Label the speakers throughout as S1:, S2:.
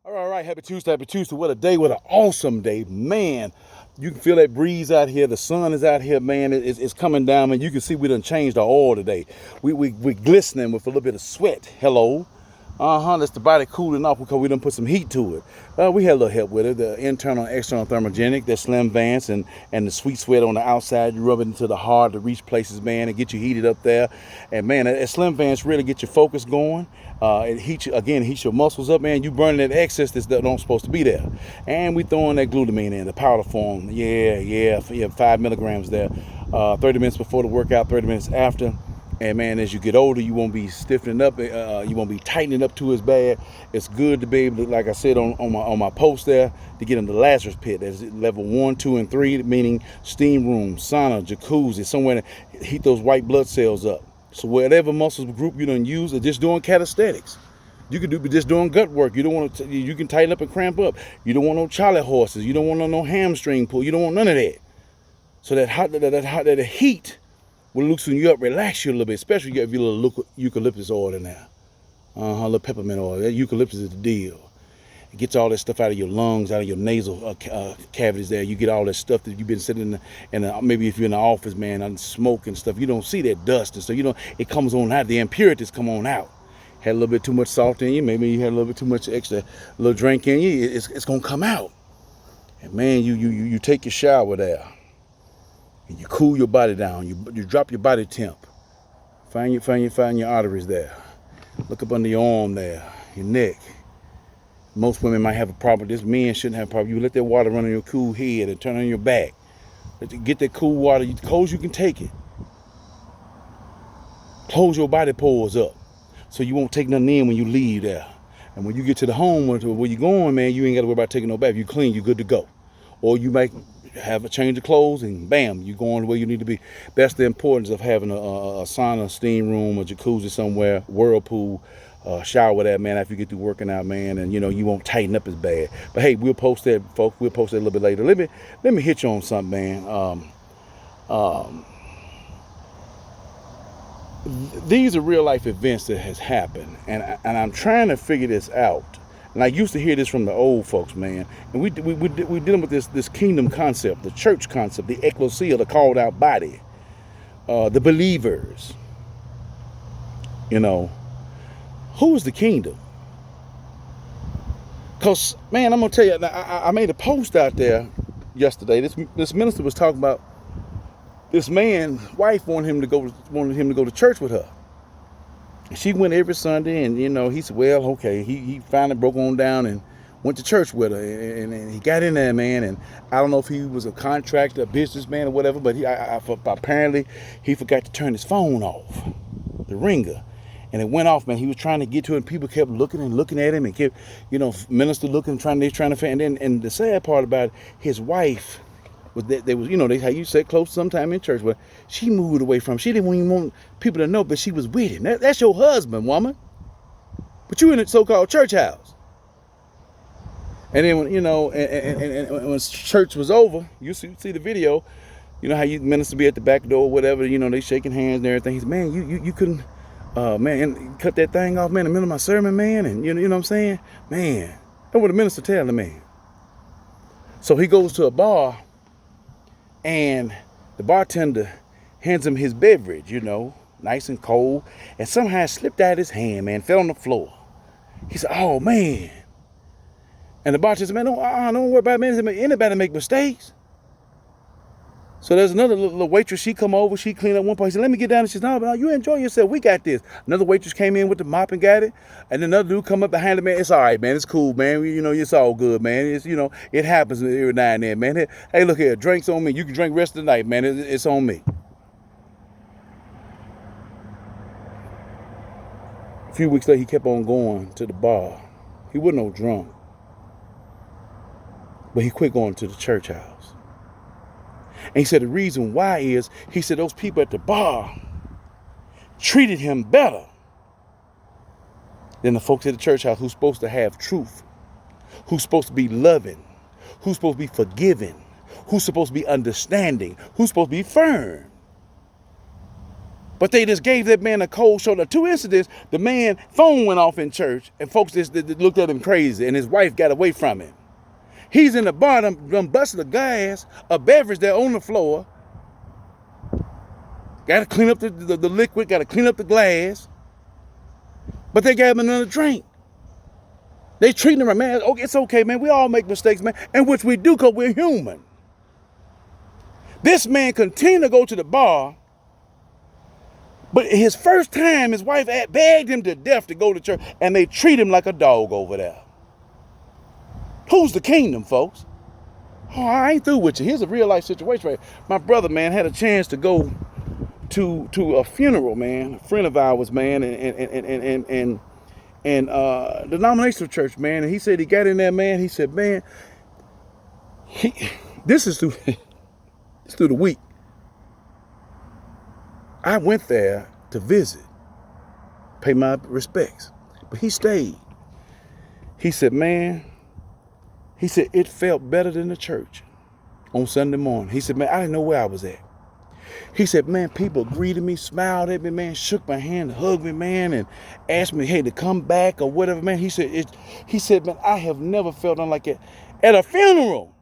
S1: All right, happy Tuesday, happy Tuesday. What a day, what an awesome day. Man, you can feel that breeze out here. The sun is out here, man. It's coming down, man. You can see we done changed our oil today. We glistening with a little bit of sweat. Hello. That's the body cooling off because we done put some heat to it. We had a little help with it. The internal and external thermogenic, that Slim Vance and the sweet sweat on the outside. You rub it into the hard to reach places, man, and get you heated up there. And man, that Slim Vance really get your focus going. It heats you, again, heats your muscles up, man. You burning that excess that's not supposed to be there. And we throwing that glutamine in, the powder form. Yeah, 5 milligrams there. 30 minutes before the workout, 30 minutes after. And man, as you get older, you won't be stiffening up. You won't be tightening up too as bad. It's good to be able to, like I said on my post there, to get in the Lazarus pit. That's level 1, 2, and 3, meaning steam room, sauna, jacuzzi, somewhere to heat those white blood cells up. So whatever muscles group you don't use, or just doing calisthenics. You can do just doing gut work. You don't want to. You can tighten up and cramp up. You don't want no Charlie horses. You don't want no hamstring pull. You don't want none of that. So that heat will loosen you up, relax you a little bit, especially if you have a little eucalyptus oil in there. A little peppermint oil. That eucalyptus is the deal. It gets all that stuff out of your lungs, out of your nasal cavities there. You get all that stuff that you've been sitting maybe if you're in the office, man, and smoke and stuff. You don't see that dust and stuff. It comes on out. The impurities come on out. Had a little bit too much salt in you. Maybe you had a little bit too much extra little drink in you. It's going to come out. And man, you take your shower there. And you cool your body down. You drop your body temp. Find your arteries there. Look up under your arm there, your neck. Most women might have a problem with this. Men shouldn't have a problem. You let that water run on your cool head and turn on your back. Get that cool water. The cold you can take it. Close your body pores up so you won't take nothing in when you leave there. And when you get to the home where you're going, man, you ain't got to worry about taking no bath. You clean, you're good to go. Or you might have a change of clothes and bam, you're going where you need to be. That's the importance of having a sauna, steam room, a jacuzzi somewhere, whirlpool, shower with that, man, after you get through working out, man, and you won't tighten up as bad. But hey, we'll post that, folks. We'll post that a little bit later. Let me hit you on something, man. These are real life events that has happened, and I'm trying to figure this out. And I used to hear this from the old folks, man. And we dealing with this kingdom concept, the church concept, the ecclesia, the called out body, the believers. Who is the kingdom? Because, man, I'm going to tell you, I made a post out there yesterday. This minister was talking about this man's wife wanted him to go to church with her. She went every Sunday, and he said, well, okay. He finally broke on down and went to church with her, and he got in there, man. And I don't know if he was a contractor, a businessman, or whatever, but apparently he forgot to turn his phone off, the ringer, and it went off, man. He was trying to get to it, and people kept looking at him, and kept, minister looking, trying to find. And the sad part about it, his wife was that they how you say close sometime in church, but she moved away from him. She didn't even want people to know, but she was with him. That's your husband, woman. But you in a so-called church house. And then when and when church was over, you see the video. How you minister be at the back door or whatever. They shaking hands and everything. He said, man, you couldn't, man, cut that thing off, man, in the middle of my sermon, man. And you know what I'm saying, man. That's what the minister tell the man. So he goes to a bar. And the bartender hands him his beverage, nice and cold. And somehow it slipped out of his hand, man, fell on the floor. He said, oh, man. And the bartender said, man, don't worry about it, man. Anybody make mistakes. So there's another little waitress. She come over. She cleaned up one part. He said, let me get down. And she said, no, you enjoy yourself. We got this. Another waitress came in with the mop and got it. And another dude come up behind him, man. It's all right, man. It's cool, man. It's all good, man. It's, it happens every now and then, man. Hey, look here. Drinks on me. You can drink the rest of the night, man. It's on me. A few weeks later, he kept on going to the bar. He wasn't no drunk. But he quit going to the church house. And he said the reason why is, he said those people at the bar treated him better than the folks at the church house who's supposed to have truth, who's supposed to be loving, who's supposed to be forgiving, who's supposed to be understanding, who's supposed to be firm. But they just gave that man a cold shoulder. Two incidents, the man phone went off in church and folks just looked at him crazy and his wife got away from him. He's in the bar, them busted a glass, a beverage there on the floor. Got to clean up the liquid, got to clean up the glass. But they gave him another drink. They treating him, man, okay, it's okay, man. We all make mistakes, man. And which we do because we're human. This man continued to go to the bar. But his first time, his wife begged him to death to go to church. And they treat him like a dog over there. Who's the kingdom, folks? Oh, I ain't through with you. Here's a real life situation right here. My brother, man, had a chance to go to a funeral, man. A friend of ours, man, and the denominational church, man. And he said he got in there, man. He said, man, this is through it's through the week. I went there to visit, pay my respects, but he stayed. He said, man, he said it felt better than the church on Sunday morning. He said, man, I didn't know where I was at. He said, man, people greeted me, smiled at me, man, shook my hand, hugged me, man, and asked me, hey, to come back or whatever, man. He said, man, I have never felt nothing like it at a funeral.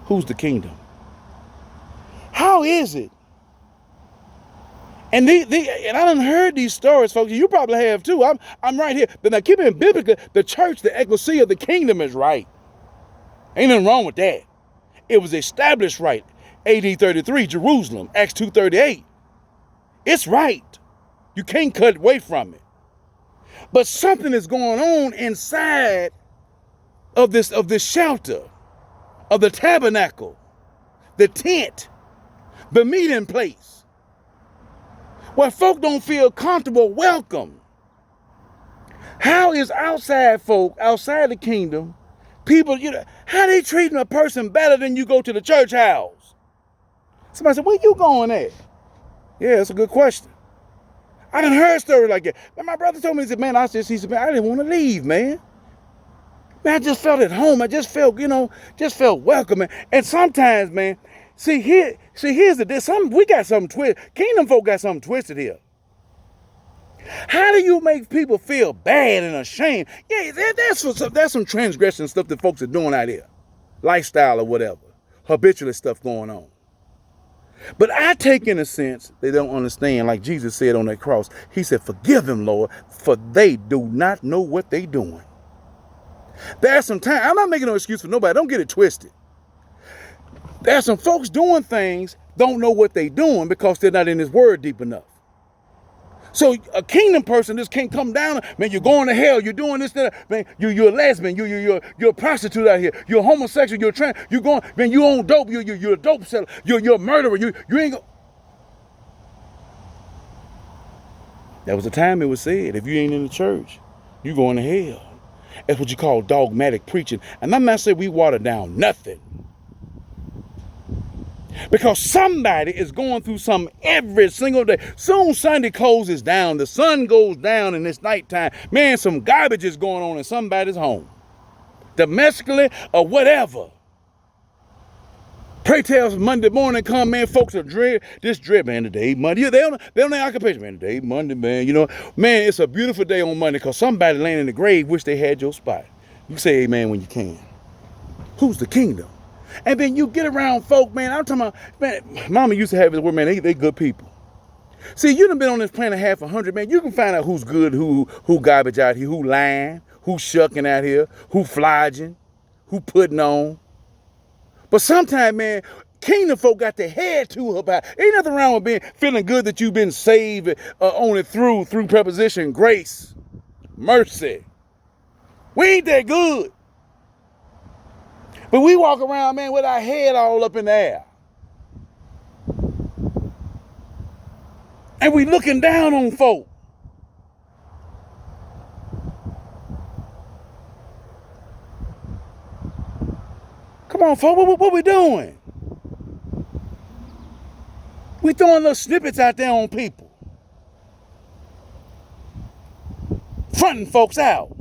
S1: Who's the kingdom? How is it? And and I done heard these stories, folks. You probably have too. I'm right here. But now keep it in biblical. The church, the ecclesia of the kingdom is right. Ain't nothing wrong with that. It was established right. AD 33, Jerusalem, Acts 2:38. It's right. You can't cut away from it. But something is going on inside of this shelter, of the tabernacle, the tent, the meeting place, where folk don't feel comfortable, welcome. How is outside folk, outside the kingdom, people, how they treating a person better than you go to the church house? Somebody said, where you going at? Yeah, that's a good question. I done heard stories like that. And my brother told me, he said, man, I didn't want to leave, man. Man, I just felt at home. I just felt, just felt welcome. And sometimes, man, here's the deal. We got something twisted. Kingdom folk got something twisted here. How do you make people feel bad and ashamed? Yeah, that's some transgression stuff that folks are doing out here. Lifestyle or whatever. Habitual stuff going on. But I take in a sense they don't understand, like Jesus said on that cross. He said, forgive them, Lord, for they do not know what they're doing. There's some time. I'm not making no excuse for nobody. Don't get it twisted. There's some folks doing things, don't know what they're doing because they're not in his word deep enough. So a kingdom person just can't come down. Man, you're going to hell. You're doing this, that. Man, you're a lesbian. You're a prostitute out here. You're homosexual. You're trans. You're going. Man, you own dope. You're a dope seller. You're a murderer. You ain't go. That was the time it was said. If you ain't in the church, you're going to hell. That's what you call dogmatic preaching. And I'm not saying we water down nothing. Because somebody is going through something every single day. Soon Sunday closes down. The sun goes down and it's nighttime. Man, some garbage is going on in somebody's home. Domestically or whatever. Pray tells Monday morning come, man, folks are drip, man, today Monday. They on their occupation, man, today Monday, man. Man, it's a beautiful day on Monday because somebody laying in the grave wish they had your spot. You say amen when you can. Who's the kingdom? And then you get around folk, man. I'm talking about, man, mama used to have this word, man, they good people. See, you done been on this planet 100, man. You can find out who's good, who garbage out here, who lying, who shucking out here, who flogging, who putting on. But sometimes, man, kingdom folk got their head too about. Ain't nothing wrong with feeling good that you've been saved only through preposition, grace, mercy. We ain't that good. But we walk around, man, with our head all up in the air. And we looking down on folk. Come on, folk, what we doing? We throwing little snippets out there on people. Fronting folks out.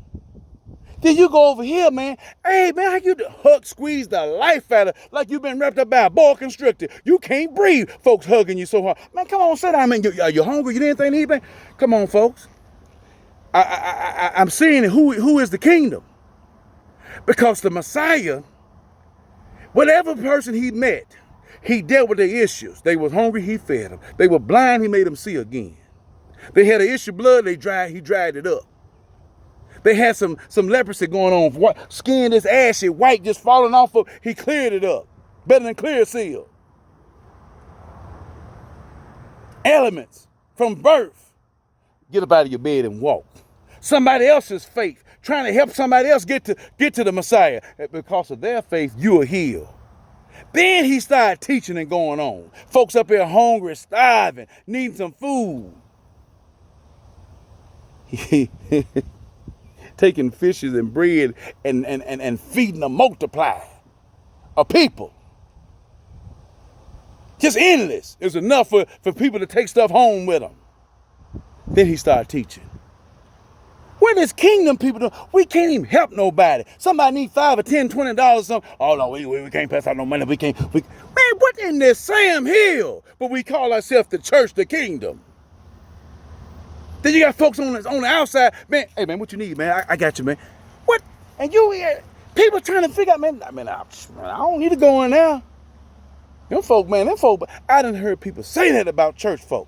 S1: Then you go over here, man. Hey, man, how you hug, squeeze the life out of like you've been wrapped up by a boa constrictor. You can't breathe. Folks hugging you so hard. Man, come on, sit down, man. Are you hungry? You need anything to eat, man? Come on, folks. I'm saying who is the kingdom? Because the Messiah, whatever person he met, he dealt with their issues. They was hungry, he fed them. They were blind, he made them see again. They had an issue of blood, he dried it up. They had some leprosy going on. Skin is ashy, white, just falling off of, he cleared it up. Better than clear seal. Elements from birth. Get up out of your bed and walk. Somebody else's faith, trying to help somebody else get to the Messiah. Because of their faith, you are healed. Then he started teaching and going on. Folks up here hungry, starving, needing some food. Taking fishes and bread and feeding a multiply of people. Just endless. It was enough for people to take stuff home with them. Then he started teaching. What is kingdom people do? We can't even help nobody. Somebody need $5 or $10, $20 or something. Oh no, we can't pass out no money. Man, what in this Sam Hill? But we call ourselves the church, the kingdom. Then you got folks on the outside. Man, hey man, what you need, man? I got you, man. What? And people trying to figure out, man, I don't need to go in there. Them folk, I done heard people say that about church folk.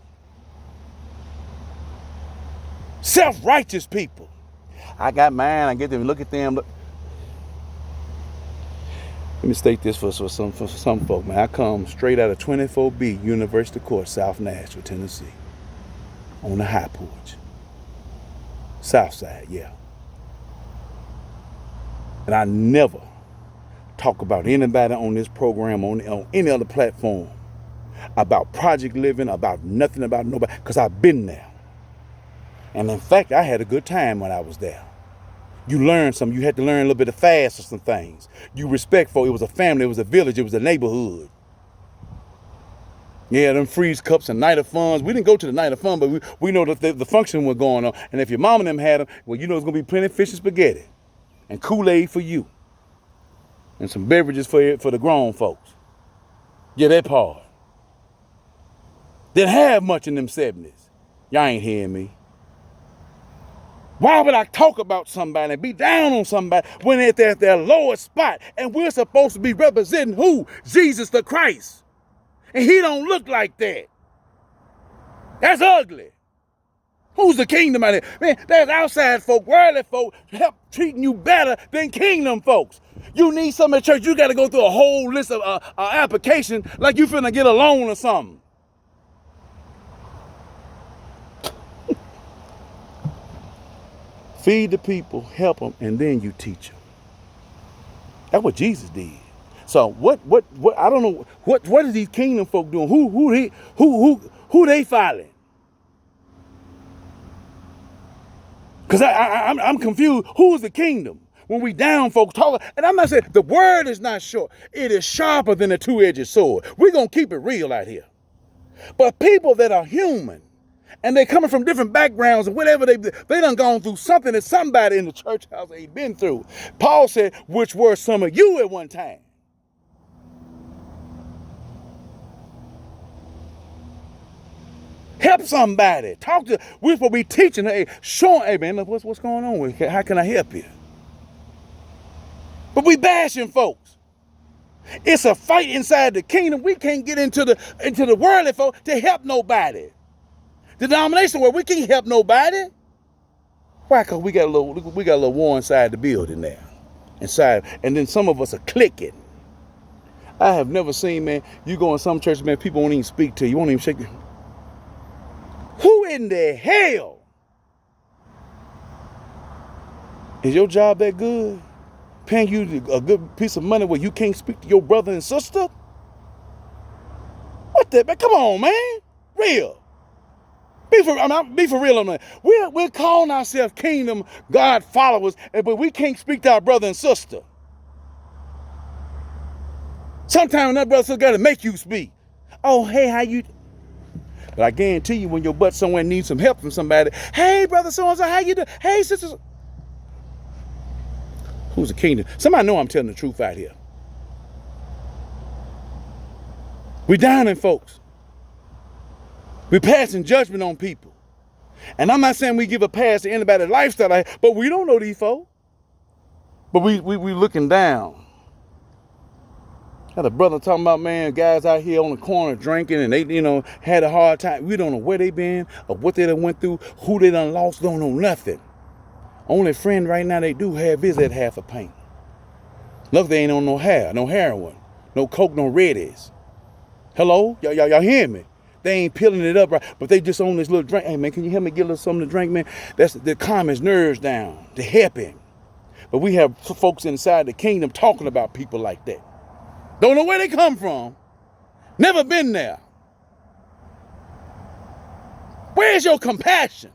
S1: Self-righteous people. I got mine. I get them. Look at them. Let me state this for some folk, man. I come straight out of 24B University Court, South Nashville, Tennessee, on the high porch, South Side, yeah. And I never talk about anybody on this program, on any other platform, about project living, about nothing, about nobody, because I've been there. And in fact, I had a good time when I was there. You learned something. You had to learn a little bit of fast or some things. You respectful. It was a family. It was a village. It was a neighborhood. Yeah, them freeze cups and night of funs. We didn't go to the night of fun, but we know that the function was going on. And if your mom and them had them, well, you know there's going to be plenty of fish and spaghetti and Kool-Aid for you and some beverages for the grown folks. Yeah, that part. Didn't have much in them 70s. Y'all ain't hearing me. Why would I talk about somebody and be down on somebody when they're at their lowest spot? And we're supposed to be representing who? Jesus the Christ. And he don't look like that. That's ugly. Who's the kingdom out there? Man, there's outside folk, worldly folk, help treating you better than kingdom folks. You need something at church, you got to go through a whole list of application like you finna get a loan or something. Feed the people, help them, and then you teach them. That's what Jesus did. So what I don't know what is these kingdom folk doing? Who they following? Because I'm confused. Who is the kingdom? When we down folks talking, and I'm not saying the word is not short. It is sharper than a two-edged sword. We're gonna keep it real out here. But people that are human, and they coming from different backgrounds and whatever they done gone through something that somebody in the church house ain't been through. Paul said, which were some of you at one time. Help somebody. Talk to. We're supposed to be teaching. Hey, showing. Hey man, look, what's going on with you? How can I help you? But we bashing folks. It's a fight inside the kingdom. We can't get into the worldly folk to help nobody. The denomination where we can't help nobody. Why? Because we got a little war inside the building there. Inside, and then some of us are clicking. I have never seen, man, you go in some churches, man, people won't even speak to you, won't even shake you. Who in the hell? Is your job that good? Paying you a good piece of money where you can't speak to your brother and sister? What the, man? Come on, man. Real. Be for real on that. We're calling ourselves kingdom God followers, but we can't speak to our brother and sister. Sometimes that brother got to make you speak. Oh, hey, how you? But I guarantee you, when your butt somewhere needs some help from somebody, hey, brother so-and-so, how you doing? Hey, sister. Who's the kingdom? Somebody know I'm telling the truth out here. We downing folks. We passing judgment on people. And I'm not saying we give a pass to anybody's lifestyle, but we don't know these folks. But we looking down. Had a brother talking about, man, guys out here on the corner drinking and they, had a hard time. We don't know where they been or what they done went through, who they done lost, don't know nothing. Only friend right now they do have is that half a pint. Look, they ain't on no heroin, no coke, no reddies. Hello? Y'all hear me? They ain't peeling it up right, but they just on this little drink. Hey, man, can you help me get a little something to drink, man? That's to calm his nerves down, to help him. But we have folks inside the kingdom talking about people like that. Don't know where they come from. Never been there. Where's your compassion?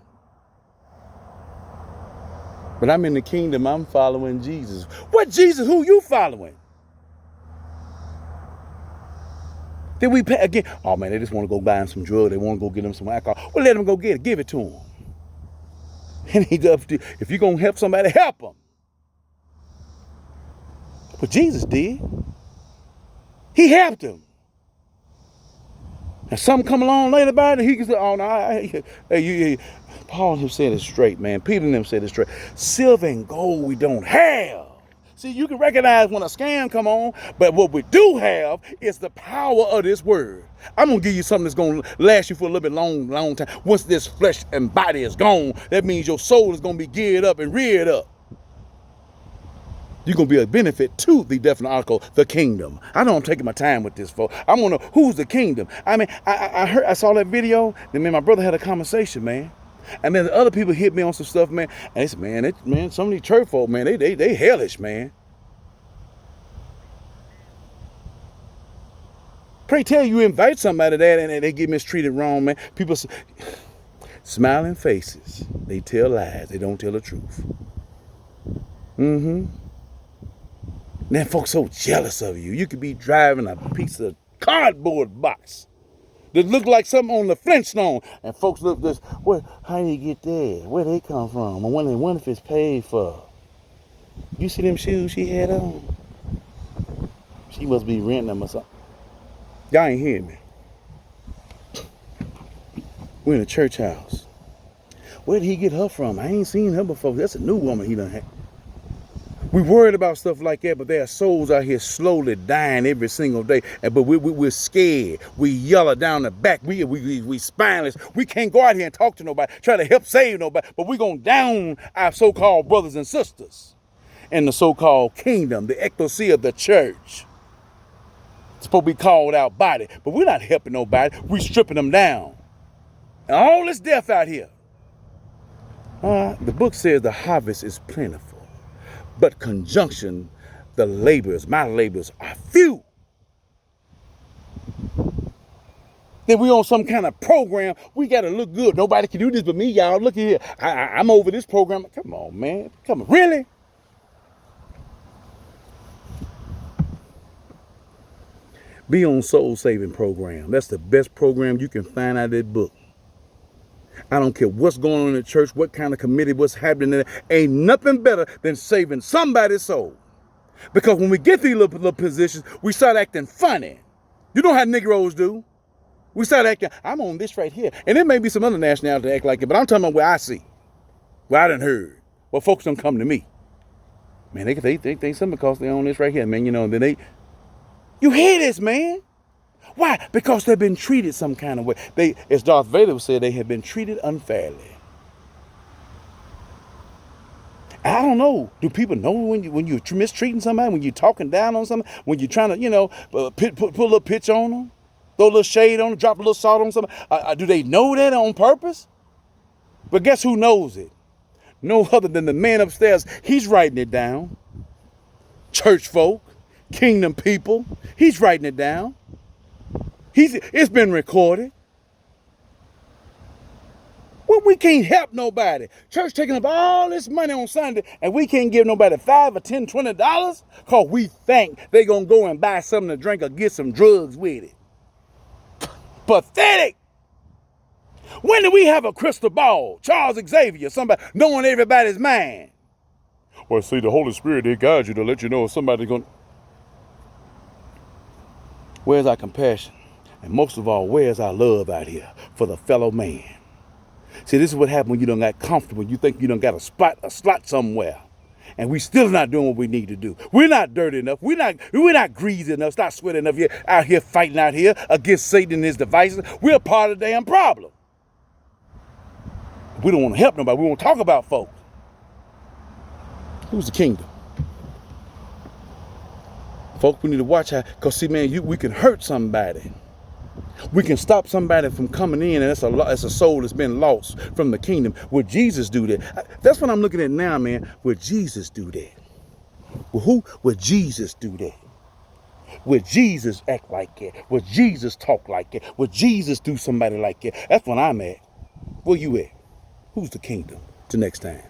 S1: But I'm in the kingdom. I'm following Jesus. What Jesus? Who you following? Then we pay again. Oh, man, they just want to go buy them some drugs. They want to go get them some alcohol. Well, let them go get it. Give it to them. And if you're going to help somebody, help them. But Jesus did. He helped him. And something come along later about it, he can say, oh, no, Paul him said it straight, man. Peter and them said it straight. Silver and gold we don't have. See, you can recognize when a scam come on, but what we do have is the power of this word. I'm going to give you something that's going to last you for a little bit long time. Once this flesh and body is gone, that means your soul is going to be geared up and reared up. You're going to be a benefit to the definite article, the kingdom. I know I'm taking my time with this, folks. I want to know who's the kingdom. I mean, I saw that video, and me and my brother had a conversation, man. And then the other people hit me on some stuff, man. And they said, man, some of these church folk, man, they hellish, man. Pray tell you invite somebody there and they get mistreated wrong, man. People say, smiling faces, they tell lies. They don't tell the truth. Man, folks so jealous of you. You could be driving a piece of cardboard box that look like something on the Flintstone. And folks look this, how do you get there? Where they come from? I wonder if it's paid for. You see them shoes she had on? She must be renting them or something. Y'all ain't hear me. We're in a church house. Where did he get her from? I ain't seen her before. That's a new woman he done had. We worried about stuff like that, but there are souls out here slowly dying every single day. But we're scared. We yell down the back. We spineless. We can't go out here and talk to nobody, try to help save nobody. But we're going to down our so-called brothers and sisters in the so-called kingdom, the ecclesia of the church. It's supposed to be called out body, but we're not helping nobody. We're stripping them down. And all this death out here. The book says the harvest is plentiful. But conjunction, my laborers are few. Then we on some kind of program. We got to look good. Nobody can do this but me, y'all. Look here. I'm over this program. Come on, man. Come on. Really? Be on soul saving program. That's the best program you can find out of that book. I don't care what's going on in the church, what kind of committee, what's happening there. Ain't nothing better than saving somebody's soul. Because when we get these little positions, we start acting funny. You know how Negroes do. We start acting, I'm on this right here. And there may be some other nationality that act like it, but I'm talking about where I see, where I done heard, where folks don't come to me. Man, they think something because they on this right here, man. Then you hear this, man. Why? Because they've been treated some kind of way. As Darth Vader said, they have been treated unfairly. I don't know. Do people know when you're mistreating somebody, when you're talking down on somebody, when you're trying to, put a little pitch on them, throw a little shade on them, drop a little salt on somebody? Do they know that on purpose? But guess who knows it? No other than the man upstairs. He's writing it down. Church folk, kingdom people. He's writing it down. It's been recorded. Well, we can't help nobody. Church taking up all this money on Sunday and we can't give nobody $5 or $10, $20 because we think they're going to go and buy something to drink or get some drugs with it. Pathetic. When do we have a crystal ball? Charles Xavier, somebody knowing everybody's mind. Well, see, the Holy Spirit, they guide you to let you know if somebody's going. Where's our compassion? And most of all, where's our love out here for the fellow man? See, this is what happens when you done got comfortable. You think you done got a slot somewhere. And we still not doing what we need to do. We're not dirty enough. We're not greasy enough. Not sweaty enough here out here fighting out here against Satan and his devices. We're part of the damn problem. We don't want to help nobody. We want to talk about folks. Who's the kingdom? Folks, we need to watch how, because see, man, we can hurt somebody. We can stop somebody from coming in, and that's a soul that's been lost from the kingdom. Would Jesus do that? That's what I'm looking at now, man. Would Jesus do that? Well, who would Jesus do that? Would Jesus act like that? Would Jesus talk like that? Would Jesus do somebody like that? That's what I'm at. Where you at? Who's the kingdom? Till next time.